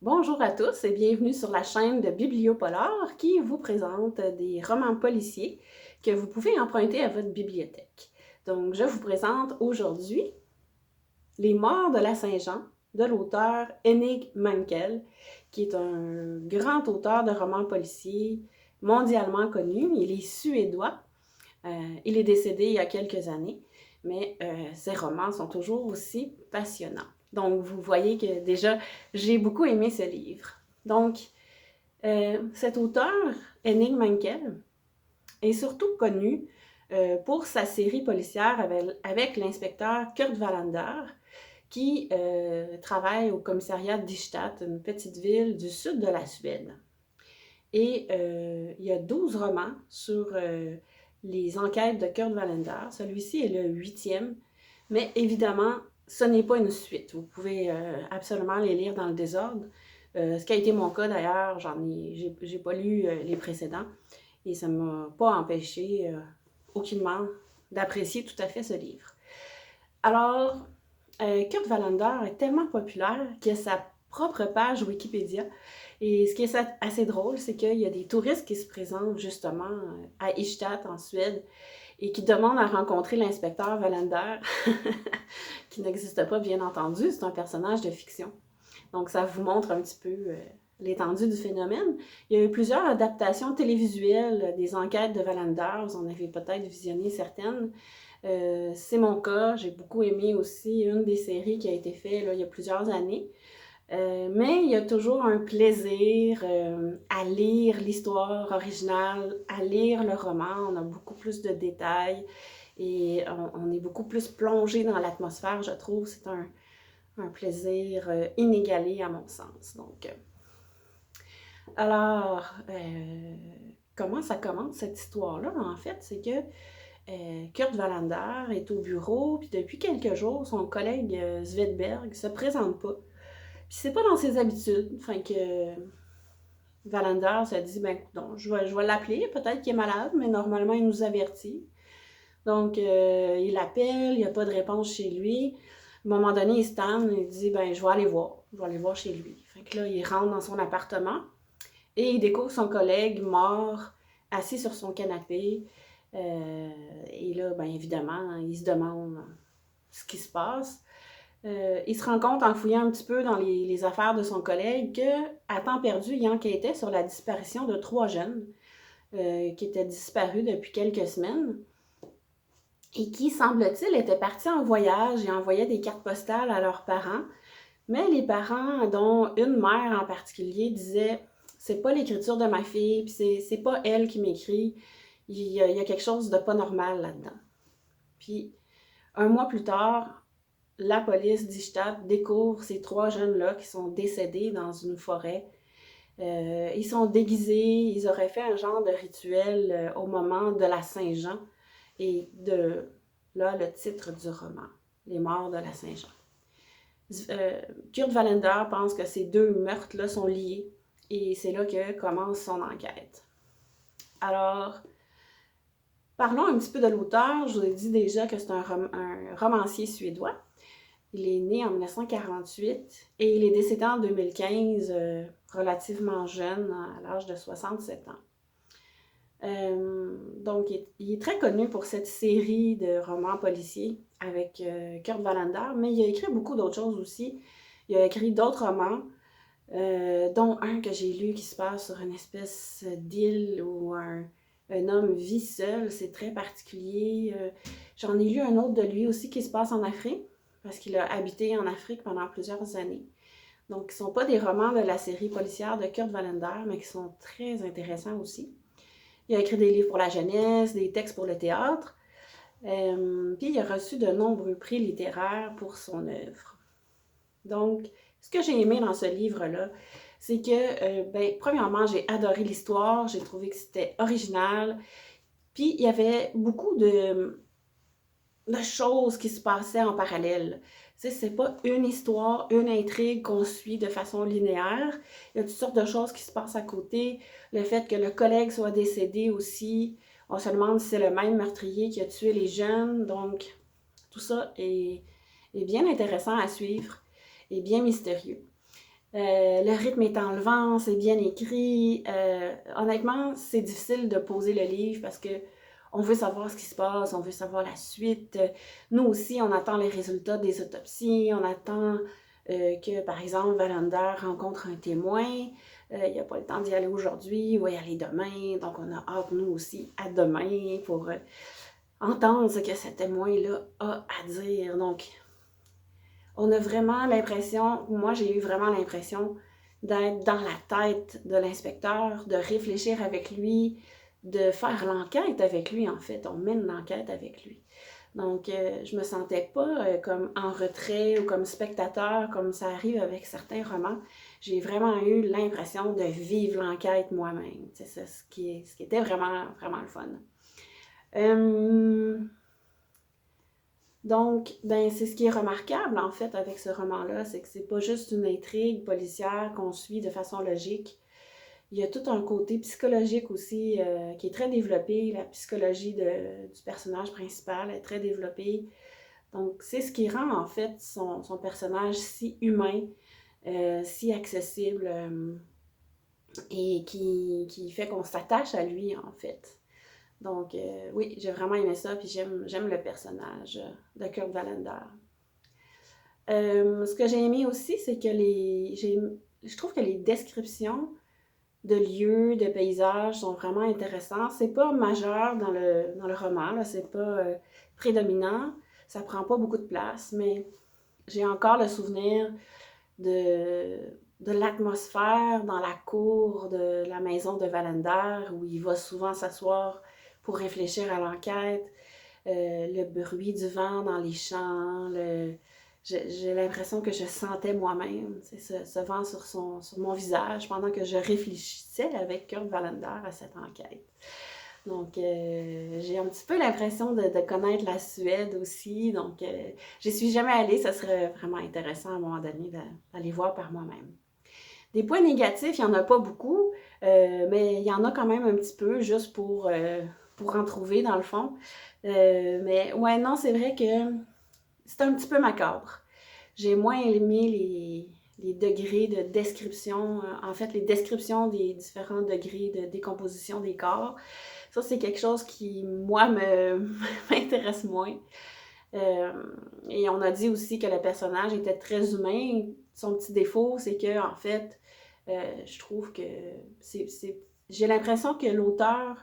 Bonjour à tous et bienvenue sur la chaîne de Bibliopolar qui vous présente des romans policiers que vous pouvez emprunter à votre bibliothèque. Donc, je vous présente aujourd'hui Les Morts de la Saint-Jean de l'auteur Henning Mankell, qui est un grand auteur de romans policiers mondialement connu. Il est suédois. Il est décédé il y a quelques années, mais ses romans sont toujours aussi passionnants. Donc, vous voyez que déjà, j'ai beaucoup aimé ce livre. Donc, cet auteur, Henning Mankell, est surtout connu pour sa série policière avec l'inspecteur Kurt Wallander, qui travaille au commissariat d'Ystad, une petite ville du sud de la Suède. Et il y a 12 romans sur les enquêtes de Kurt Wallander. Celui-ci est le 8e, mais évidemment, ce n'est pas une suite. Vous pouvez absolument les lire dans le désordre. Ce qui a été mon cas d'ailleurs, j'ai pas lu les précédents et ça ne m'a pas empêché aucunement d'apprécier tout à fait ce livre. Alors, Kurt Wallander est tellement populaire qu'il a sa propre page Wikipédia. Et ce qui est assez drôle, c'est qu'il y a des touristes qui se présentent justement à Ystad, en Suède, et qui demandent à rencontrer l'inspecteur Wallander, qui n'existe pas, bien entendu, c'est un personnage de fiction. Donc, ça vous montre un petit peu l'étendue du phénomène. Il y a eu plusieurs adaptations télévisuelles des enquêtes de Wallander, vous en avez peut-être visionné certaines. C'est mon cas, j'ai beaucoup aimé aussi une des séries qui a été faite là, il y a plusieurs années. Mais il y a toujours un plaisir à lire l'histoire originale, à lire le roman. On a beaucoup plus de détails et on est beaucoup plus plongé dans l'atmosphère, je trouve. C'est un plaisir inégalé à mon sens. Donc, alors, comment ça commence cette histoire-là? En fait, c'est que Kurt Wallander est au bureau, puis depuis quelques jours, son collègue Svedberg se présente pas. Puis c'est pas dans ses habitudes. Enfin que Wallander se dit, ben non, je vais l'appeler, peut-être qu'il est malade, mais normalement il nous avertit. Donc il appelle, il n'y a pas de réponse chez lui. À un moment donné, il se tanne, il dit, ben je vais aller voir chez lui. Fait que là, il rentre dans son appartement et il découvre son collègue mort, assis sur son canapé. Et là, ben évidemment, il se demande ce qui se passe. Il se rend compte en fouillant un petit peu dans les affaires de son collègue qu'à temps perdu, il enquêtait sur la disparition de 3 jeunes qui étaient disparus depuis quelques semaines et qui, semble-t-il, étaient partis en voyage et envoyaient des cartes postales à leurs parents. Mais les parents, dont une mère en particulier, disaient « c'est pas l'écriture de ma fille, puis c'est pas elle qui m'écrit, il y a quelque chose de pas normal là-dedans. » Puis, un mois plus tard, la police d'Ystad découvre ces 3 jeunes-là qui sont décédés dans une forêt. Ils sont déguisés, ils auraient fait un genre de rituel au moment de la Saint-Jean. Et de là, le titre du roman, Les Morts de la Saint-Jean. Kurt Wallander pense que ces 2 meurtres-là sont liés et c'est là que commence son enquête. Alors, parlons un petit peu de l'auteur. Je vous ai dit déjà que c'est un romancier suédois. Il est né en 1948 et il est décédé en 2015, relativement jeune, à l'âge de 67 ans. Donc, il est très connu pour cette série de romans policiers avec Kurt Wallander, mais il a écrit beaucoup d'autres choses aussi. Il a écrit d'autres romans, dont un que j'ai lu qui se passe sur une espèce d'île où un homme vit seul. C'est très particulier. J'en ai lu un autre de lui aussi qui se passe en Afrique, parce qu'il a habité en Afrique pendant plusieurs années. Donc, ce ne sont pas des romans de la série policière de Kurt Wallander, mais qui sont très intéressants aussi. Il a écrit des livres pour la jeunesse, des textes pour le théâtre, puis il a reçu de nombreux prix littéraires pour son œuvre. Donc, ce que j'ai aimé dans ce livre-là, c'est que, premièrement, j'ai adoré l'histoire, j'ai trouvé que c'était original, puis il y avait beaucoup de choses qui se passaient en parallèle. Tu sais, c'est pas une histoire, une intrigue qu'on suit de façon linéaire. Il y a toutes sortes de choses qui se passent à côté. Le fait que le collègue soit décédé aussi, on se demande si c'est le même meurtrier qui a tué les jeunes. Donc, tout ça est bien intéressant à suivre et bien mystérieux. Le rythme est enlevant, c'est bien écrit. Honnêtement, c'est difficile de poser le livre parce que on veut savoir ce qui se passe, on veut savoir la suite. Nous aussi, on attend les résultats des autopsies, on attend que, par exemple, Wallander rencontre un témoin. Il n'a pas le temps d'y aller aujourd'hui, il va y aller demain. Donc, on a hâte, nous aussi, à demain pour entendre ce que ce témoin-là a à dire. Donc, on a vraiment l'impression, moi j'ai eu vraiment l'impression d'être dans la tête de l'inspecteur, de réfléchir avec lui, de faire l'enquête avec lui en fait. On mène l'enquête avec lui. Donc je me sentais pas comme en retrait ou comme spectateur, comme ça arrive avec certains romans. J'ai vraiment eu l'impression de vivre l'enquête moi-même. C'est ça, ce qui était vraiment, vraiment le fun. Donc, ben, c'est ce qui est remarquable en fait avec ce roman-là, c'est que c'est pas juste une intrigue policière qu'on suit de façon logique. Il y a tout un côté psychologique aussi qui est très développé. La psychologie du personnage principal est très développée. Donc, c'est ce qui rend en fait son personnage si humain, si accessible et qui fait qu'on s'attache à lui en fait. Donc, oui, j'ai vraiment aimé ça, puis j'aime le personnage de Kurt Wallander. Ce que j'ai aimé aussi, c'est que je trouve que les descriptions de lieux, de paysages sont vraiment intéressants. C'est pas majeur dans le roman, là, c'est pas prédominant, ça prend pas beaucoup de place, mais j'ai encore le souvenir de, de l'atmosphère dans la cour de la maison de Wallander, où il va souvent s'asseoir pour réfléchir à l'enquête, le bruit du vent dans les champs, j'ai l'impression que je sentais moi-même ce vent sur mon visage pendant que je réfléchissais avec Kurt Wallander à cette enquête. Donc, j'ai un petit peu l'impression de connaître la Suède aussi. Donc, j'y suis jamais allée. Ça serait vraiment intéressant à un moment donné d'aller voir par moi-même. Des points négatifs, il n'y en a pas beaucoup, mais il y en a quand même un petit peu, juste pour en trouver dans le fond. Mais ouais, non, c'est vrai que c'est un petit peu macabre. J'ai moins aimé les degrés de description, en fait, les descriptions des différents degrés de décomposition des corps. Ça, c'est quelque chose qui, moi, m'intéresse moins. Et on a dit aussi que le personnage était très humain. Son petit défaut, c'est que, en fait, je trouve que j'ai l'impression que l'auteur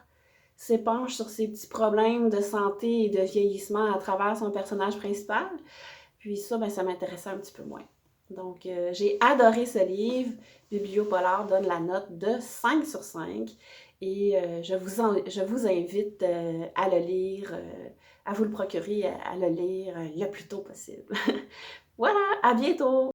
s'épanche sur ses petits problèmes de santé et de vieillissement à travers son personnage principal. Puis ça, ben, ça m'intéressait un petit peu moins. Donc, j'ai adoré ce livre. Bibliopolar donne la note de 5 sur 5. Et je vous invite à le lire, à vous le procurer, à le lire le plus tôt possible. Voilà, à bientôt!